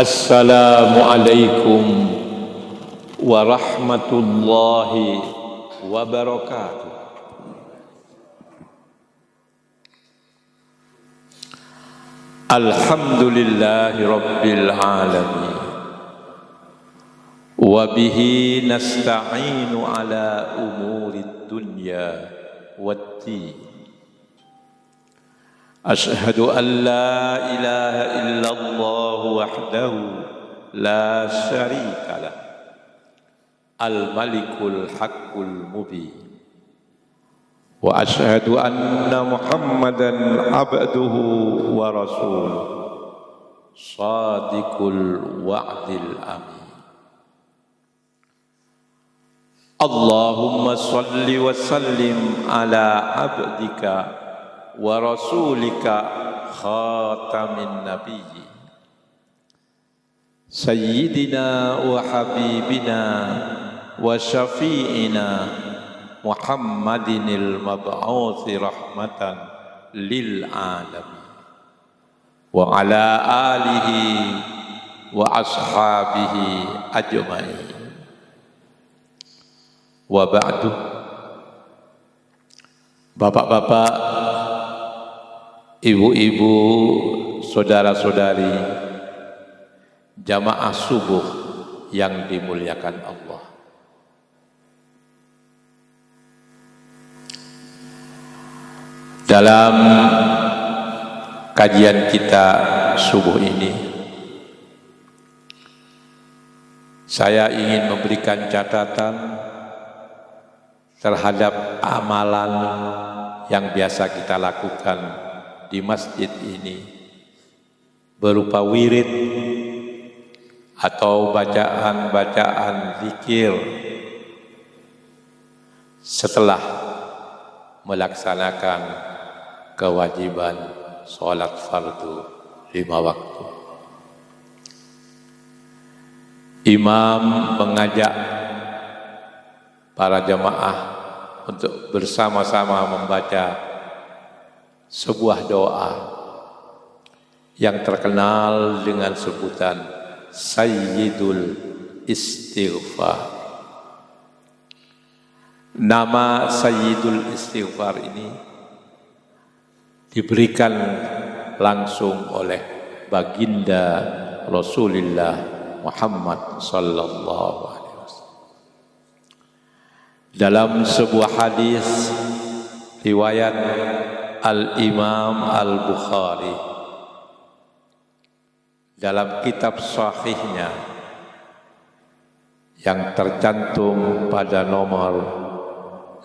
Assalamualaikum warahmatullahi wabarakatuh. Alhamdulillahi rabbil alamin. Wa bihi nasta'inu ala umurid dunya waddin. Ashhadu an la ilaha illallah wahdahu la syarika lah. Al-malikul haqqul mubin. Wa ashhadu anna Muhammadan abduhu wa rasuluh. Shadiqul wa'dil amin. Allahumma salli wa sallim ala abdika wa rasulika khatamin nabiyyin sayyidina wa habibina wa syafi'ina Muhammadinil mab'uthi rahmatan lil alamin wa ala alihi wa ashabihi ajma'in wa ba'du. Bapak-bapak, ibu-ibu, saudara-saudari, jamaah subuh yang dimuliakan Allah. Dalam kajian kita subuh ini, saya ingin memberikan catatan terhadap amalan yang biasa kita lakukan di masjid ini berupa wirid atau bacaan-bacaan zikir setelah melaksanakan kewajiban sholat fardu 5 waktu. Imam mengajak para jemaah untuk bersama-sama membaca sebuah doa yang terkenal dengan sebutan Sayyidul Istighfar. Nama Sayyidul Istighfar ini diberikan langsung oleh baginda Rasulullah Muhammad sallallahu alaihi wasallam. Dalam sebuah hadis riwayat Al-Imam Al-Bukhari dalam kitab sahihnya yang tercantum pada nomor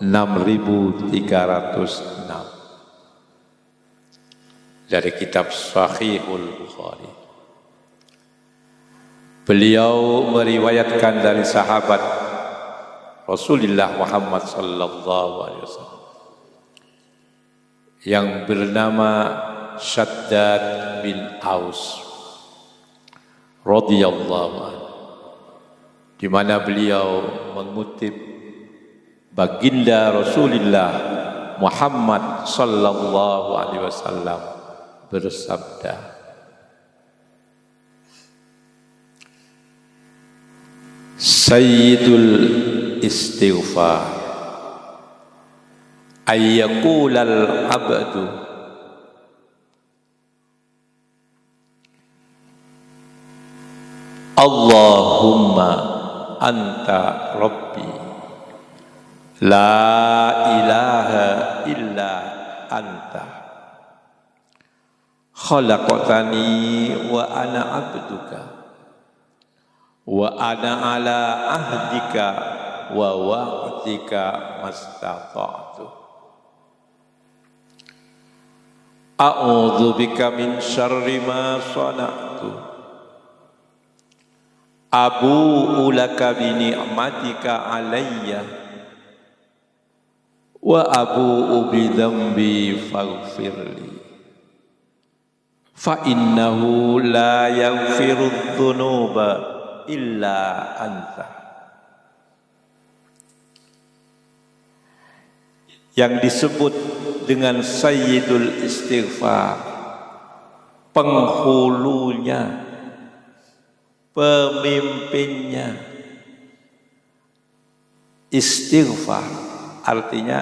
6306 dari kitab Sahihul Bukhari. Beliau meriwayatkan dari sahabat Rasulullah Muhammad sallallahu alaihi wasallam yang bernama Shaddad bin Aus radhiyallahu anhu, di mana beliau mengutip baginda Rasulullah Muhammad sallallahu alaihi wasallam bersabda, Sayyidul Istighfar ayyaqulal abdu Allahumma anta rabbi la ilaha illa anta khalaqtani wa ana abduka wa ana ala ahdika wa wa'dika mastata'tu a'udzu bika min syarri ma sana'tu abu'u laka bi ni'matika alayya wa abu'u bi dhanbi faghfirli fa innahu la yaghfiru dhunuba illa anta. Yang disebut dengan Sayyidul Istighfar, penghulunya pemimpinnya. Istighfar artinya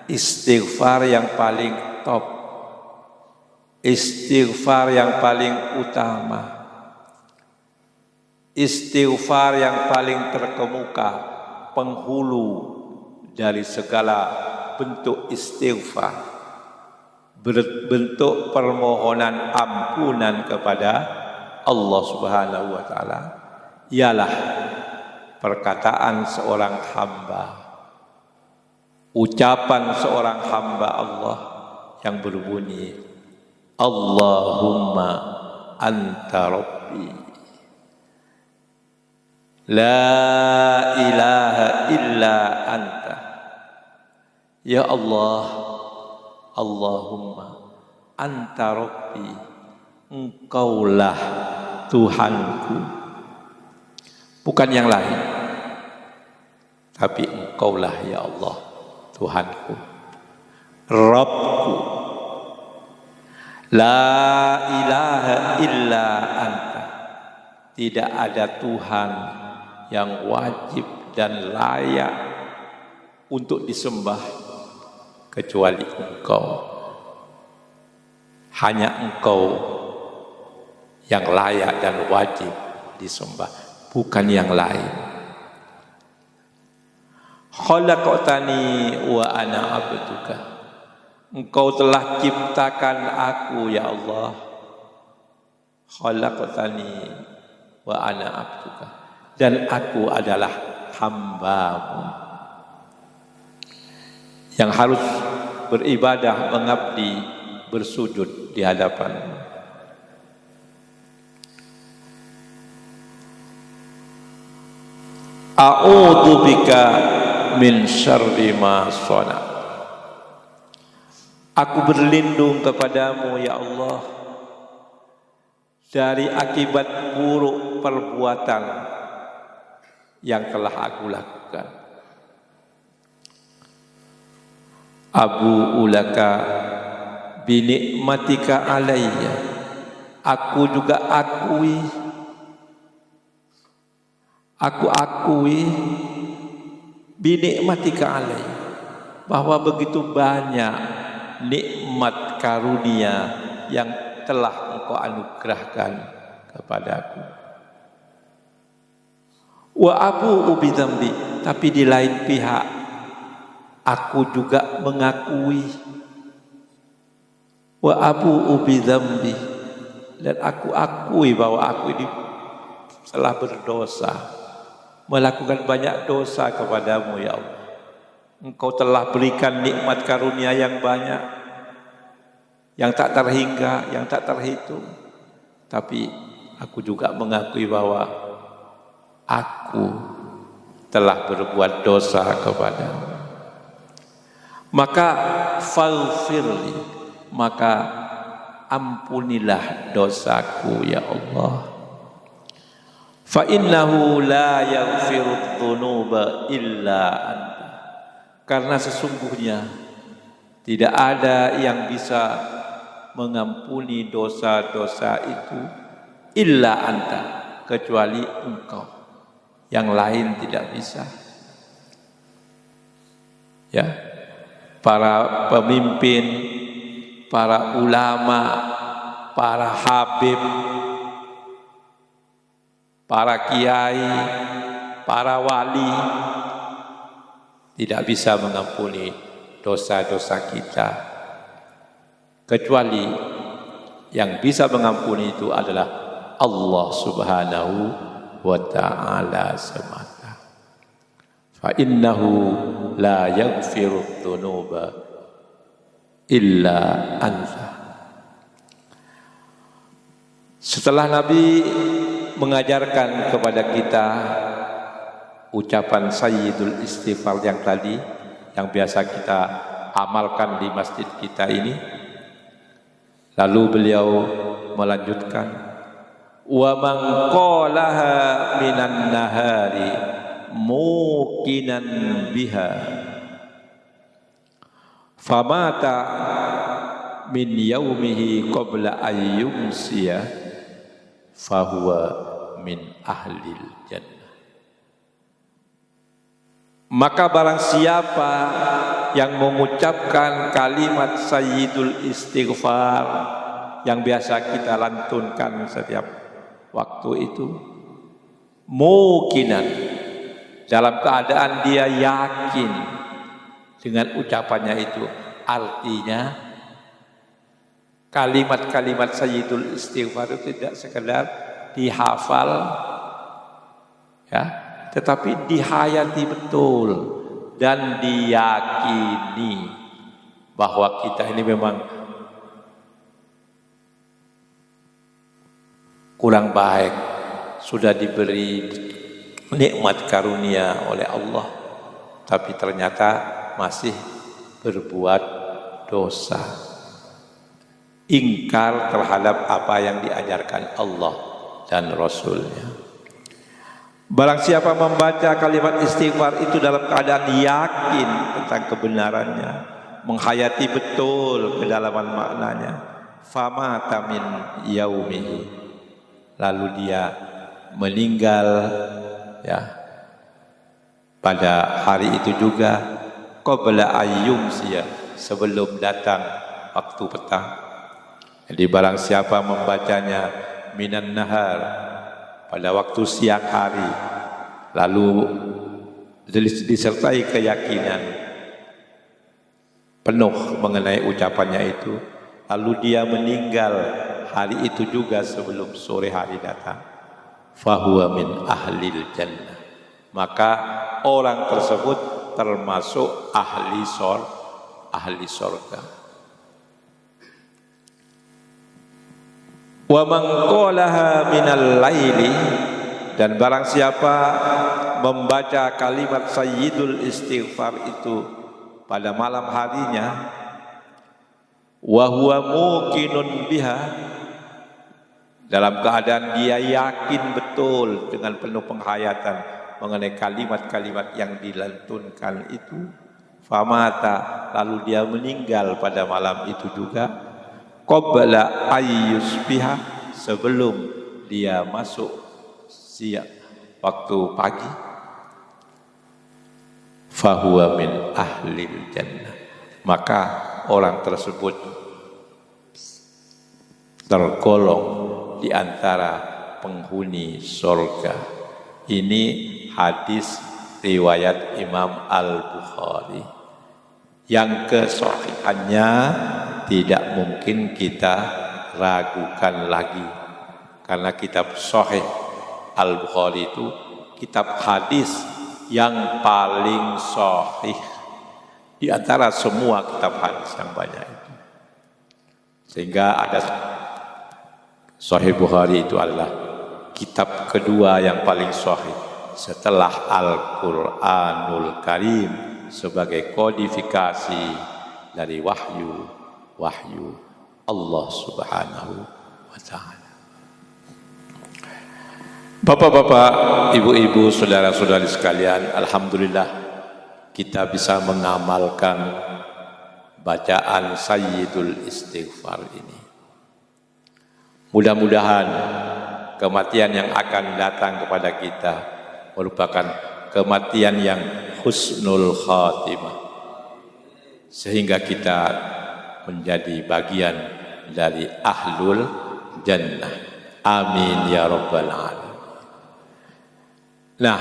istighfar yang paling top, istighfar yang paling utama, istighfar yang paling terkemuka, penghulu dari segala bentuk istighfar, bentuk permohonan ampunan kepada Allah Subhanahu wa taala, ialah perkataan seorang hamba, ucapan seorang hamba Allah yang berbunyi, Allahumma anta rabbi, la ilaha illa anta. Ya Allah, Allahumma anta rabbi, engkaulah Tuhanku. Bukan yang lain, tapi engkaulah ya Allah Tuhanku, Rabbku. La ilaha illa anta, tidak ada Tuhan yang wajib dan layak untuk disembah kecuali Engkau. Hanya Engkau yang layak dan wajib disembah, bukan yang lain. Khalaqtani wa ana abduka, Engkau telah ciptakan aku ya Allah. Khalaqtani wa ana abduka, dan aku adalah hamba-Mu yang harus beribadah, mengabdi, bersujud di hadapan-Mu. A'udzu bika min syarri ma shana. Aku berlindung kepadamu ya Allah dari akibat buruk perbuatan yang telah aku lakukan. Abu ulaka binikmatika alayya, aku juga akui binikmatika alayya, bahwa begitu banyak nikmat karunia yang telah Engkau anugerahkan kepadaku. Wa abu bidzambi, tapi di lain pihak aku juga mengakui, wa abu bidzambi, dan aku akui bahwa aku ini telah berdosa, melakukan banyak dosa kepadamu ya Allah. Engkau telah berikan nikmat karunia yang banyak, yang tak terhingga, yang tak terhitung. Tapi aku juga mengakui bahwa aku telah berbuat dosa kepadamu. Maka faghfirli, maka ampunilah dosaku ya Allah. Fa innahu la yaghfiru dzunuba illa anta, karena sesungguhnya tidak ada yang bisa mengampuni dosa-dosa itu illa anta, kecuali Engkau. Yang lain tidak bisa. Ya, para pemimpin, para ulama, para habib, para kiai, para wali tidak bisa mengampuni dosa-dosa kita, kecuali yang bisa mengampuni itu adalah Allah Subhanahu wa ta'ala semata. Fa innahu la yaghfiru dzunuba illa anta. Setelah Nabi mengajarkan kepada kita ucapan Sayyidul Istighfar yang tadi, yang biasa kita amalkan di masjid kita ini, lalu beliau melanjutkan, wa man qalaha minan nahari muqinan biha famata min yaumihi qabla ayyumsiya fahuwa min ahlil jannah. Maka barang siapa yang mengucapkan kalimat sayyidul istighfar yang biasa kita lantunkan setiap waktu itu, mukinan, dalam keadaan dia yakin dengan ucapannya itu, artinya kalimat-kalimat sayyidul istighfar itu tidak sekedar dihafal, ya, tetapi dihayati betul dan diyakini bahwa kita ini memang kurang baik, sudah diberi nikmat karunia oleh Allah, tapi ternyata masih berbuat dosa, ingkar terhadap apa yang diajarkan Allah dan Rasulnya. Barang siapa membaca kalimat istighfar itu dalam keadaan yakin tentang kebenarannya, menghayati betul kedalaman maknanya, famata min yaumihi, lalu dia meninggal, ya, pada hari itu juga, qabla ayyumsiya, sebelum datang waktu petang. Jadi barang siapa membacanya minan nahar, pada waktu siang hari, lalu disertai keyakinan penuh mengenai ucapannya itu, lalu dia meninggal hari itu juga sebelum sore hari datang, fahuwa min ahlil jannah, maka orang tersebut termasuk ahli surga. Wa man qalaha minal laili, dan barang siapa membaca kalimat sayyidul istighfar itu pada malam harinya, wa huwa muqinun biha, dalam keadaan dia yakin betul dengan penuh penghayatan mengenai kalimat-kalimat yang dilantunkan itu, famata, lalu dia meninggal pada malam itu juga, qabla ayyusbiha, sebelum dia masuk siang waktu pagi, fahuwa min ahlil jannah, maka orang tersebut tergolong di antara penghuni surga. Ini hadis riwayat Imam Al-Bukhari yang kesahihannya tidak mungkin kita ragukan lagi, karena kitab Sahih Al-Bukhari itu kitab hadis yang paling sahih di antara semua kitab hadis yang banyak itu. Sehingga ada Sahih Bukhari itu adalah kitab kedua yang paling sahih setelah Al-Quranul Karim sebagai kodifikasi dari wahyu Allah Subhanahu wa ta'ala. Bapak-bapak, ibu-ibu, saudara-saudari sekalian, alhamdulillah kita bisa mengamalkan bacaan Sayyidul Istighfar ini. Mudah-mudahan kematian yang akan datang kepada kita merupakan kematian yang husnul khatimah, sehingga kita menjadi bagian dari ahlul jannah. Amin ya rabbal alamin. Nah,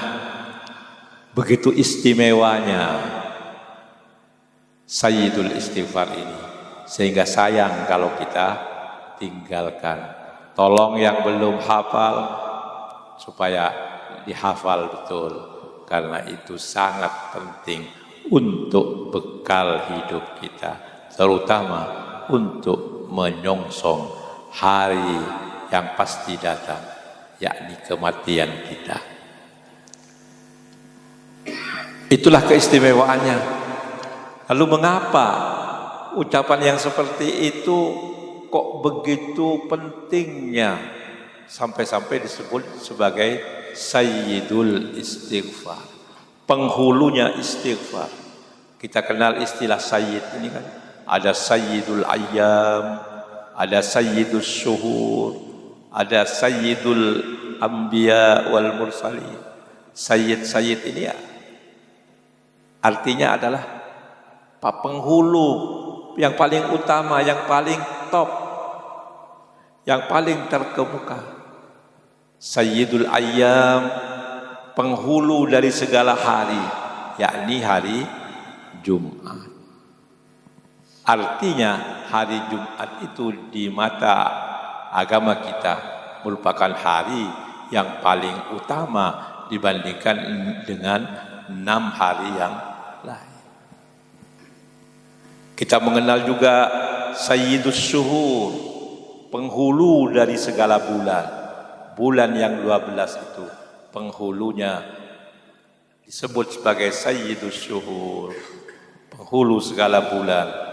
begitu istimewanya Sayyidul Istighfar ini, sehingga sayang kalau kita tinggalkan. Tolong yang belum hafal supaya dihafal betul, karena itu sangat penting untuk bekal hidup kita, terutama untuk menyongsong hari yang pasti datang, yakni kematian kita. Itulah keistimewaannya. Lalu mengapa ucapan yang seperti itu kok begitu pentingnya sampai-sampai disebut sebagai Sayyidul Istighfar, penghulunya istighfar. Kita kenal istilah Sayyid ini kan, ada Sayyidul Ayyam, ada Sayyidul Syuhur, ada Sayyidul Anbiya wal Mursalin. Sayyid ini ya, artinya adalah penghulu yang paling utama, yang paling top, yang paling terkemuka. Sayyidul Ayyam, penghulu dari segala hari, yakni hari Jumat. Artinya hari Jumat itu di mata agama kita merupakan hari yang paling utama dibandingkan dengan 6 hari yang lain. Kita mengenal juga Sayyidus Syuhur, penghulu dari segala bulan. Bulan yang 12 itu penghulunya disebut sebagai Sayyidus Syuhur, penghulu segala bulan.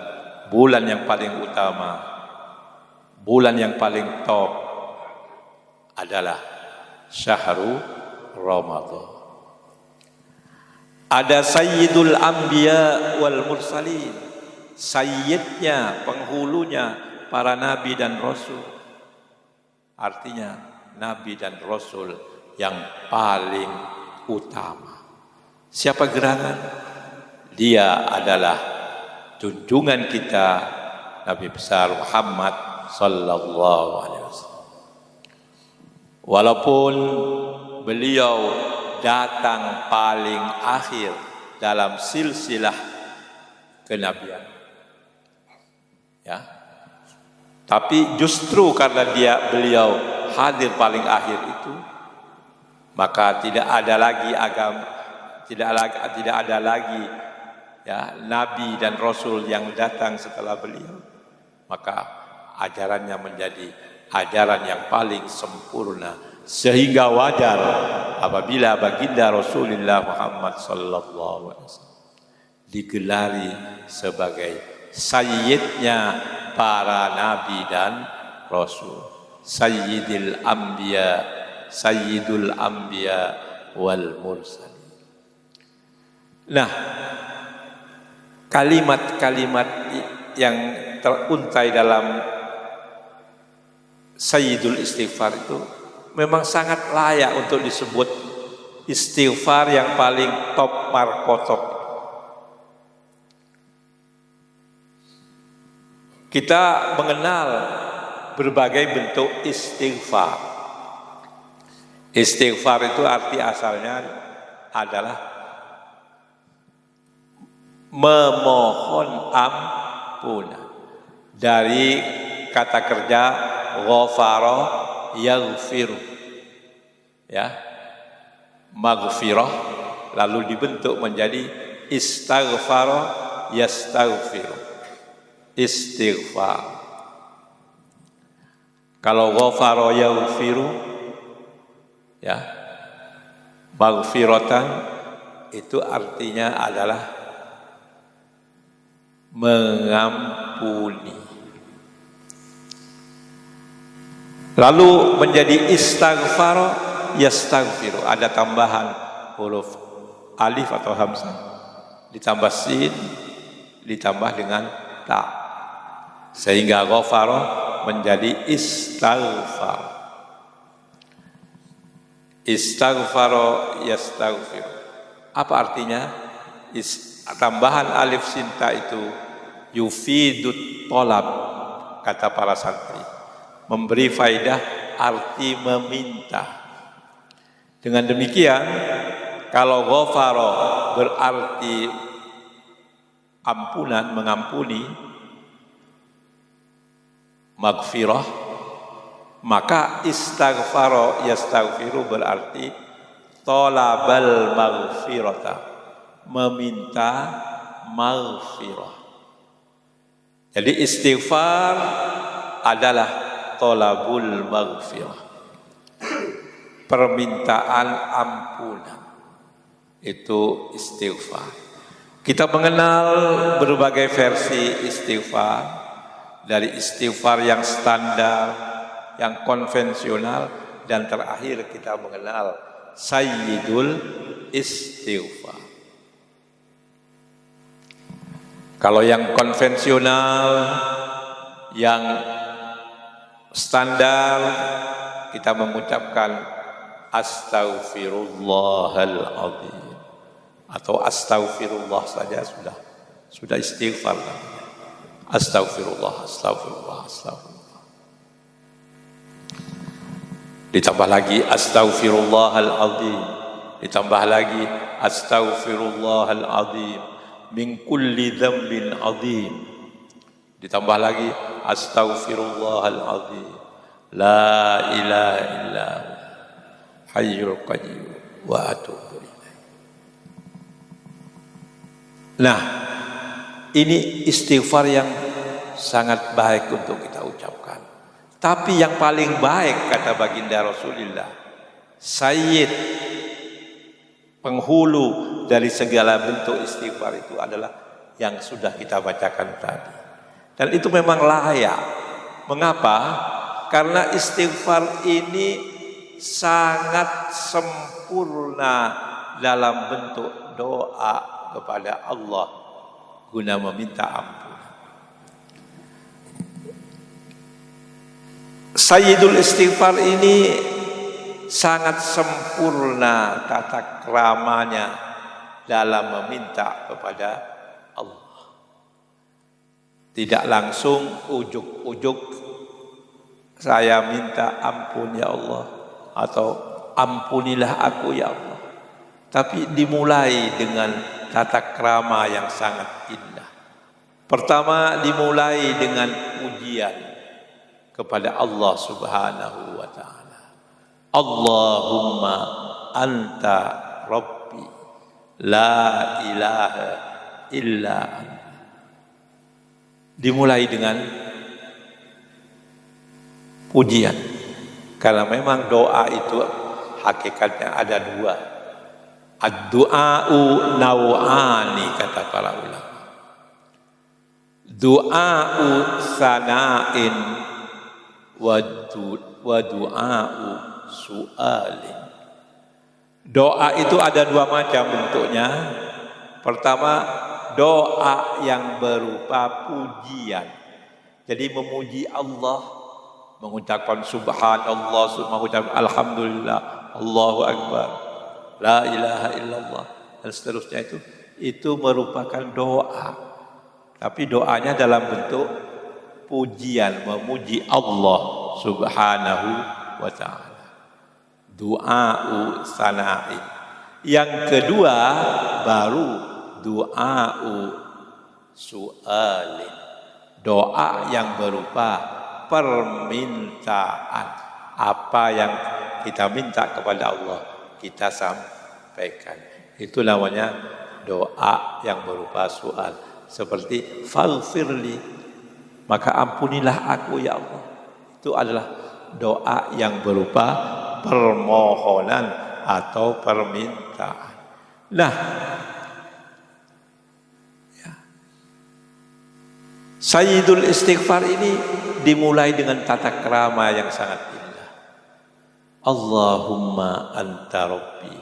Bulan yang paling utama, bulan yang paling top adalah Syahrul Ramadan. Ada Sayyidul Anbiya wal Mursalin, sayyidnya, penghulunya para nabi dan rasul. Artinya nabi dan rasul yang paling utama. Siapa gerangan? Dia adalah junjungan kita Nabi besar Muhammad sallallahu alaihi wasallam. Walaupun beliau datang paling akhir dalam silsilah kenabian, ya, tapi justru karena beliau hadir paling akhir itu, maka tidak ada lagi agama, tidak ada lagi ya nabi dan rasul yang datang setelah beliau. Maka ajarannya menjadi ajaran yang paling sempurna, sehingga wajar apabila baginda Rasulullah Muhammad sallallahu alaihi wasallam digelari sebagai sayyidnya para nabi dan rasul, sayyidul anbiya wal mursalin. Nah, kalimat-kalimat yang teruntai dalam Sayyidul Istighfar itu memang sangat layak untuk disebut istighfar yang paling top markotop. Kita mengenal berbagai bentuk istighfar. Istighfar itu arti asalnya adalah memohon ampunan, dari kata kerja ghafara yaghfiru, ya, maghfirah lalu dibentuk menjadi istaghfara yastaghfiru, istighfar. Kalau ghafara yaghfiru, ya, maghfiratan, itu artinya adalah mengampuni. Lalu menjadi istaghfar yastaghfiru, ada tambahan huruf alif atau hamzah, ditambah sin, ditambah dengan ta, sehingga ghafara menjadi istaghfar. Istaghfara yastaghfiru. Apa artinya? Tambahan alif sin ta itu yufidut tolab, kata para santri, memberi faidah arti meminta. Dengan demikian, kalau ghafara berarti ampunan, mengampuni, maghfirah, maka istaghfara yastaghfiru berarti tolabal maghfirata, meminta maghfirah. Jadi istighfar adalah tolabul maghfirah, permintaan ampunan, itu istighfar. Kita mengenal berbagai versi istighfar, dari istighfar yang standar, yang konvensional, dan terakhir kita mengenal Sayyidul Istighfar. Kalau yang konvensional, yang standar, kita mengucapkan astaghfirullahal azim. Atau astaghfirullah saja sudah istighfar. Astaghfirullah, astaghfirullah, astaghfirullah. Ditambah lagi astaghfirullahal azim. Ditambah lagi astaghfirullahal azim min kulli dzambin azim. Ditambah lagi astaghfirullahal azim la ilaha illa hayyul qayyum wa atubu ilaih. Nah, ini istighfar yang sangat baik untuk kita ucapkan. Tapi yang paling baik kata baginda Rasulullah, sayyid, penghulu dari segala bentuk istighfar itu adalah yang sudah kita bacakan tadi. Dan itu memang layak. Mengapa? Karena istighfar ini sangat sempurna dalam bentuk doa kepada Allah guna meminta ampun. Sayyidul istighfar ini sangat sempurna tata keramanya dalam meminta kepada Allah. Tidak langsung ujuk-ujuk saya minta ampun ya Allah, atau ampunilah aku ya Allah. Tapi dimulai dengan tata krama yang sangat indah. Pertama dimulai dengan pujian kepada Allah Subhanahu wa ta'ala. Allahumma anta rabbi la ilaha illa anta. Dimulai dengan pujian. Karena memang doa itu hakikatnya ada dua. Ad-du'a'u naw'ani kata para ulama. Du'a'u sana'in wa du'a'u su'alin. Doa itu ada dua macam bentuknya. Pertama, doa yang berupa pujian. Jadi memuji Allah, mengucapkan subhanallah, mengucapkan alhamdulillah, Allahu akbar, la ilaha illallah, dan seterusnya itu merupakan doa. Tapi doanya dalam bentuk pujian, memuji Allah Subhanahu wa ta'ala. Du'a'u sana'in. Yang kedua baru du'a'u su'alin. Doa yang berupa permintaan. Apa yang kita minta kepada Allah, kita sampaikan. Itu namanya doa yang berupa soal. Seperti faghfirli, maka ampunilah aku ya Allah. Itu adalah doa yang berupa permohonan atau permintaan. Nah, ya. Sayyidul istighfar ini dimulai dengan tata krama yang sangat indah. Allahumma anta rabbi.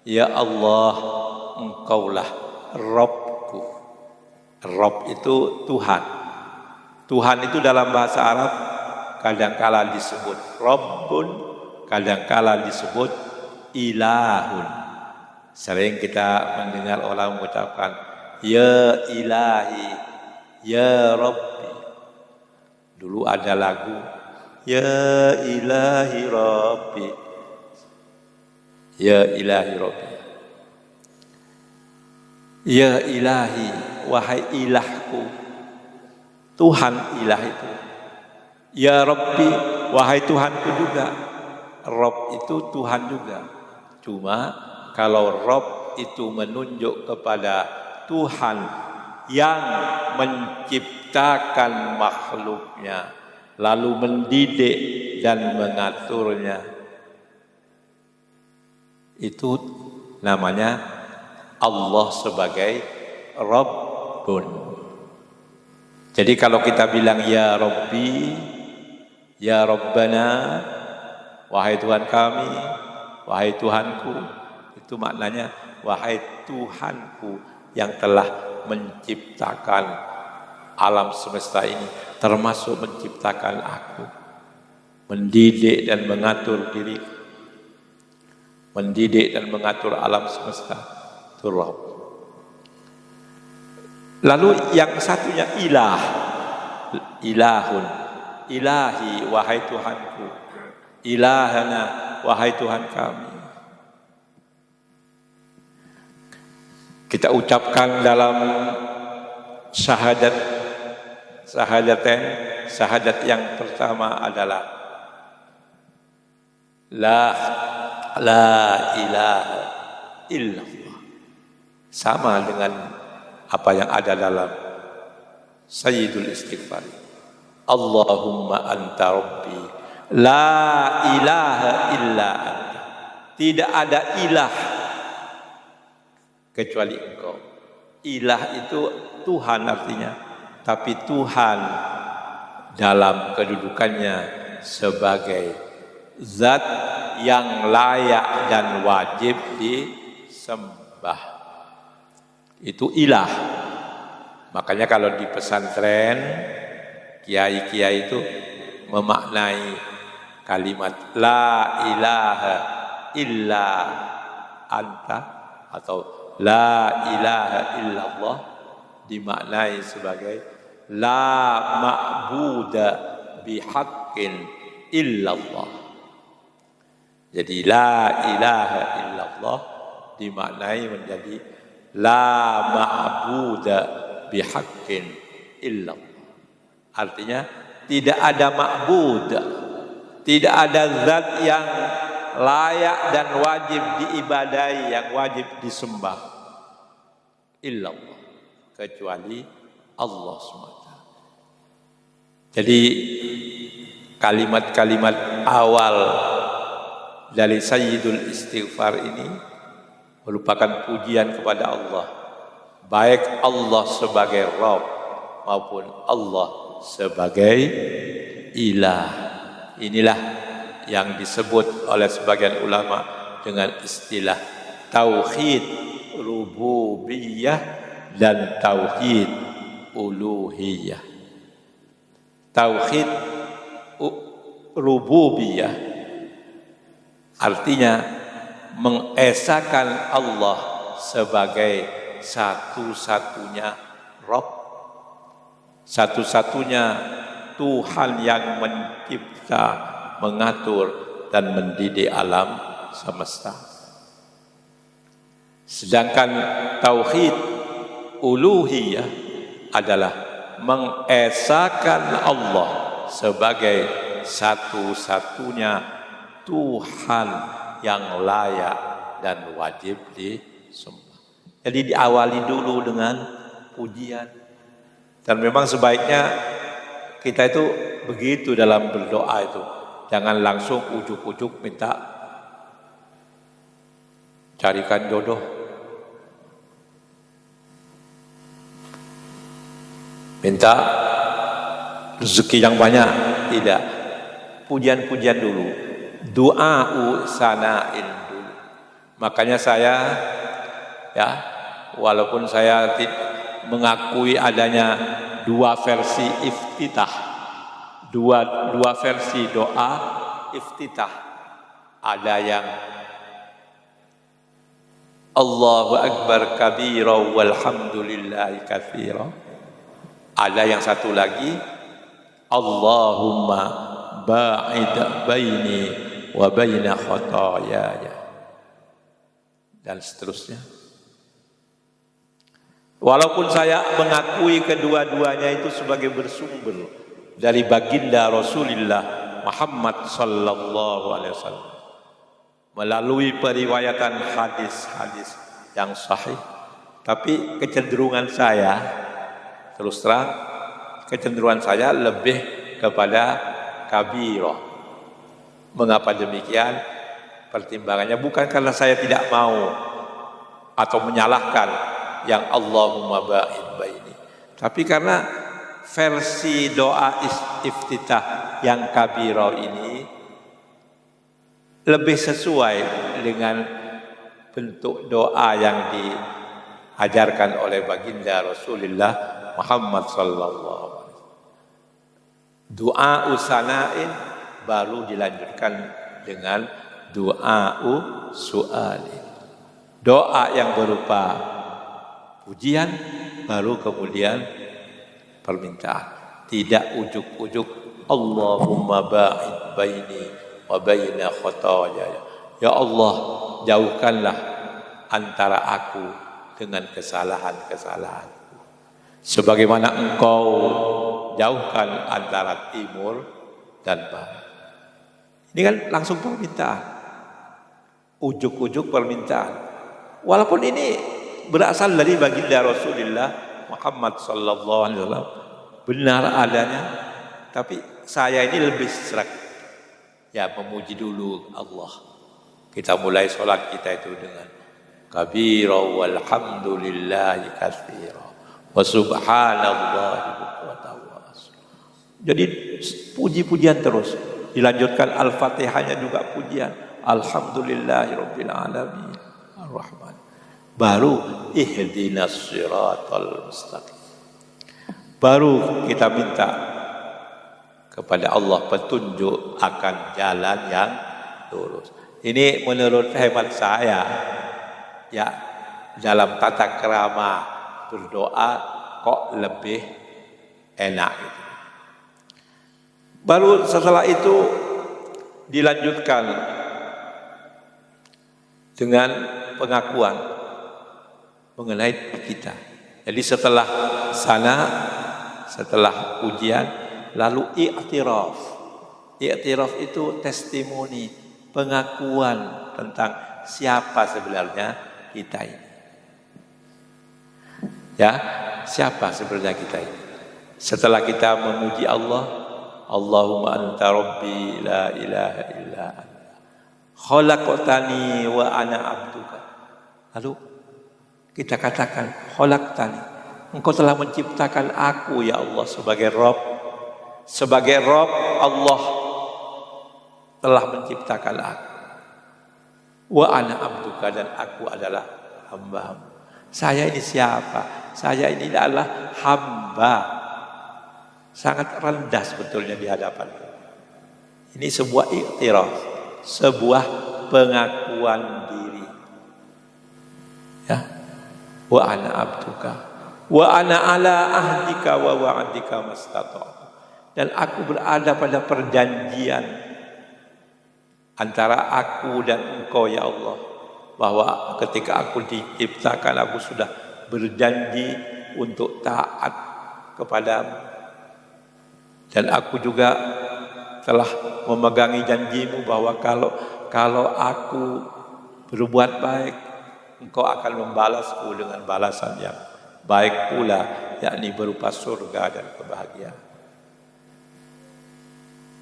Ya Allah, engkaulah Rabbku. Rabb itu Tuhan. Tuhan itu dalam bahasa Arab kadangkala disebut Rabbun, kadangkala disebut Ilahun. Sering kita mendengar orang mengucapkan Ya Ilahi, Ya Rabbi. Dulu ada lagu Ya Ilahi Rabbi, Ya Ilahi Rabbi. Ya Ilahi, wahai ilahku, Tuhan ilah itu. Ya Rabbi, wahai Tuhanku juga. Rabb itu Tuhan juga. Cuma kalau Rabb itu menunjuk kepada Tuhan yang menciptakan makhluknya, lalu mendidik dan mengaturnya, itu namanya Allah sebagai Rabbun. Jadi kalau kita bilang Ya Rabbi, Ya Rabbana, wahai Tuhan kami, wahai Tuhanku, itu maknanya wahai Tuhanku yang telah menciptakan alam semesta ini, termasuk menciptakan aku, mendidik dan mengatur diriku. mendidik dan mengatur alam semesta itu Rabb. Lalu yang satunya ilah, ilahun, ilahi, wahai Tuhanku, ilahana, wahai Tuhan kami. Kita ucapkan dalam syahadatain, syahadat yang pertama adalah la ilaha illallah. Sama dengan apa yang ada dalam Sayyidul Istighfar. Allahumma anta rabbi la ilaha illa anta. Tidak ada ilah kecuali Engkau. Ilah itu Tuhan artinya, tapi Tuhan dalam kedudukannya sebagai zat yang layak dan wajib disembah. Itu ilah. Makanya kalau di pesantren kiai-kiai itu memaknai kalimat la ilaha illa anta atau la ilaha illallah dimaknai sebagai la ma'buda bihaqqin illallah. Jadi la ilaha illallah dimaknai menjadi la ma'buda bihaqqin illallah. Artinya tidak ada ma'bud, tidak ada zat yang layak dan wajib diibadai, yang wajib disembah illallah, kecuali Allah SWT. Jadi kalimat-kalimat awal dari Sayyidul Istighfar ini merupakan pujian kepada Allah, baik Allah sebagai Rabb maupun Allah sebagai ilah. Inilah yang disebut oleh sebagian ulama dengan istilah tauhid rububiyah dan tauhid uluhiyah. Tauhid rububiyah artinya mengesahkan Allah sebagai satu-satunya Rabb, satu-satunya Tuhan yang mencipta, mengatur dan mendidik alam semesta. Sedangkan tauhid uluhiyah adalah mengesahkan Allah sebagai satu-satunya Tuhan yang layak dan wajib disembah. Jadi diawali dulu dengan pujian. Dan memang sebaiknya kita itu begitu dalam berdoa itu. Jangan langsung ujuk-ujuk minta carikan jodoh. Minta rezeki yang banyak. Tidak. Pujian-pujian dulu. Du'a'u sana'in dulu. Makanya saya walaupun saya mengakui adanya dua versi iftitah, dua versi doa iftitah. Ada yang Allahu Akbar kabira walhamdulillahi katsira. Ada yang satu lagi Allahumma ba'id baini wa baina khotoyaya, dan seterusnya. Walaupun saya mengakui kedua-duanya itu sebagai bersumber dari baginda Rasulullah Muhammad sallallahu alaihi wasallam melalui periwayatan hadis-hadis yang sahih, tapi kecenderungan saya, terus terang, kecenderungan saya lebih kepada kabirah. Mengapa demikian? Pertimbangannya bukan karena saya tidak mau atau menyalahkan yang Allahumma ba'id baini, tapi karena versi doa iftitah yang kabirah ini lebih sesuai dengan bentuk doa yang diajarkan oleh baginda Rasulullah Muhammad sallallahu alaihi wasallam. Doa usana'in baru dilanjutkan dengan du'a'u su'ali. Doa yang berupa pujian, baru kemudian permintaan. Tidak ujuk-ujuk, Allahumma ba'id baini wa baina khotoyaya. Ya Allah, jauhkanlah antara aku dengan kesalahan-kesalahanku, sebagaimana Engkau jauhkan antara timur dan barat. Ini kan langsung permintaan, ujuk-ujuk permintaan. Walaupun ini berasal dari baginda Rasulullah Muhammad sallallahu alaihi wasallam, benar adanya, tapi saya ini lebih serak. Ya, memuji dulu Allah. Kita mulai sholat kita itu dengan kabira walhamdulillahi katsira wa subhanallahi bukratan wa asila. Jadi puji-pujian terus. Dilanjutkan Al-Fatihahnya juga pujian. Alhamdulillahirabbil alamin ar-rahman. Baru ihdinas siratal mustaqim. Baru kita minta kepada Allah petunjuk akan jalan yang lurus. Ini menurut hemat saya, ya, dalam tata krama berdoa kok lebih enak gitu. Baru setelah itu dilanjutkan dengan pengakuan mengenai kita. Jadi setelah sana, setelah ujian, lalu i'tiraf. I'tiraf itu testimoni, pengakuan tentang siapa sebenarnya kita ini. Ya, siapa sebenarnya kita ini? Setelah kita memuji Allah, Allahumma anta rabbi la ilaha illa anta khalaqtani wa ana abduka. Lalu kita katakan, khalaqtani, Engkau telah menciptakan aku ya Allah sebagai Rabb. Sebagai Rabb, Allah telah menciptakan aku. Wa ana abduka, dan aku adalah hamba-Mu. Saya ini siapa? Saya ini adalah hamba. Sangat rendah sebetulnya di hadapan. Ini sebuah iktiraf, sebuah pengakuan diri. Ya. Wa ana abduka wa ana ala ahdika wa wa'dika mastata'tu. Dan aku berada pada perjanjian antara aku dan Engkau ya Allah, bahwa ketika aku diciptakan aku sudah berjanji untuk taat kepadamu. Dan aku juga telah memegangi janjimu bahwa kalau aku berbuat baik, Engkau akan membalasku dengan balasan yang baik pula, yakni berupa surga dan kebahagiaan.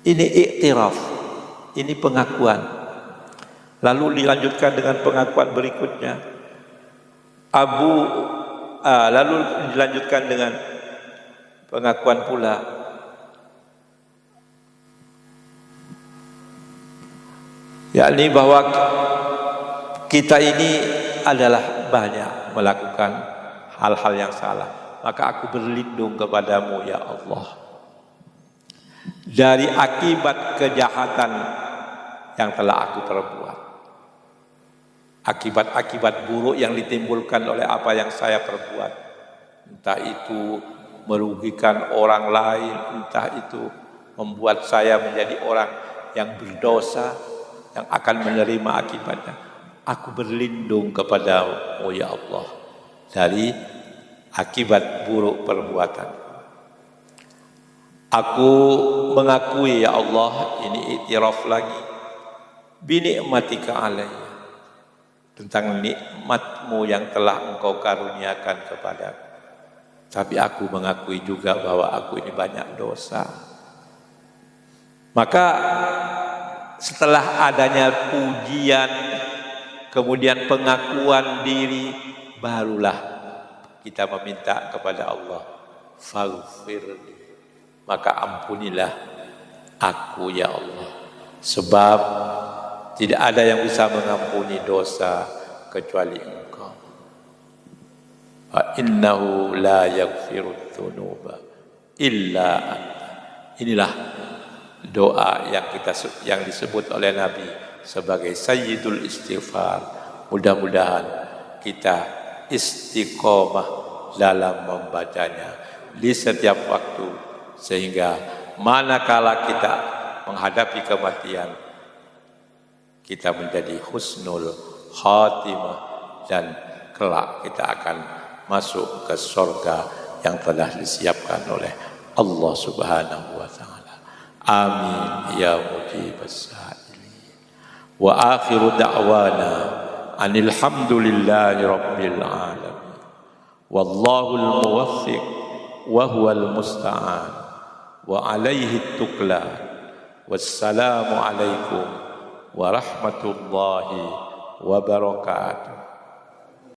Ini iktiraf, ini pengakuan. Lalu dilanjutkan dengan pengakuan berikutnya. Lalu dilanjutkan dengan pengakuan pula. Yakni bahwa kita ini adalah banyak melakukan hal-hal yang salah. Maka aku berlindung kepadamu ya Allah dari akibat kejahatan yang telah aku perbuat. Akibat-akibat buruk yang ditimbulkan oleh apa yang saya perbuat. Entah itu merugikan orang lain, entah itu membuat saya menjadi orang yang berdosa, yang akan menerima akibatnya. Aku berlindung kepada-Mu ya Allah dari akibat buruk perbuatan. Aku mengakui ya Allah, ini iktiraf lagi, binikmatika alayya, tentang nikmat-Mu yang telah Engkau karuniakan kepadaku. Tapi aku mengakui juga bahwa aku ini banyak dosa. Maka setelah adanya pujian, kemudian pengakuan diri, barulah kita meminta kepada Allah, faghfirli, maka ampunilah aku ya Allah, sebab tidak ada yang bisa mengampuni dosa kecuali Engkau. Fa innahu la yaghfiru dzunuba illa anta. Inilah doa yang disebut oleh Nabi sebagai sayyidul istighfar. Mudah-mudahan kita istiqomah dalam membacanya di setiap waktu, sehingga manakala kita menghadapi kematian, kita menjadi husnul khatimah dan kelak kita akan masuk ke surga yang telah disiapkan oleh Allah Subhanahu wa taala. Amin ya mujibas sa'ilin. Wa akhiru da'wana anil hamdulillahi rabbil alamin. Wallahul muwaffiq wa huwal musta'an wa alaihi tuklan. Wassalamu alaikum warahmatullahi wabarakatuh.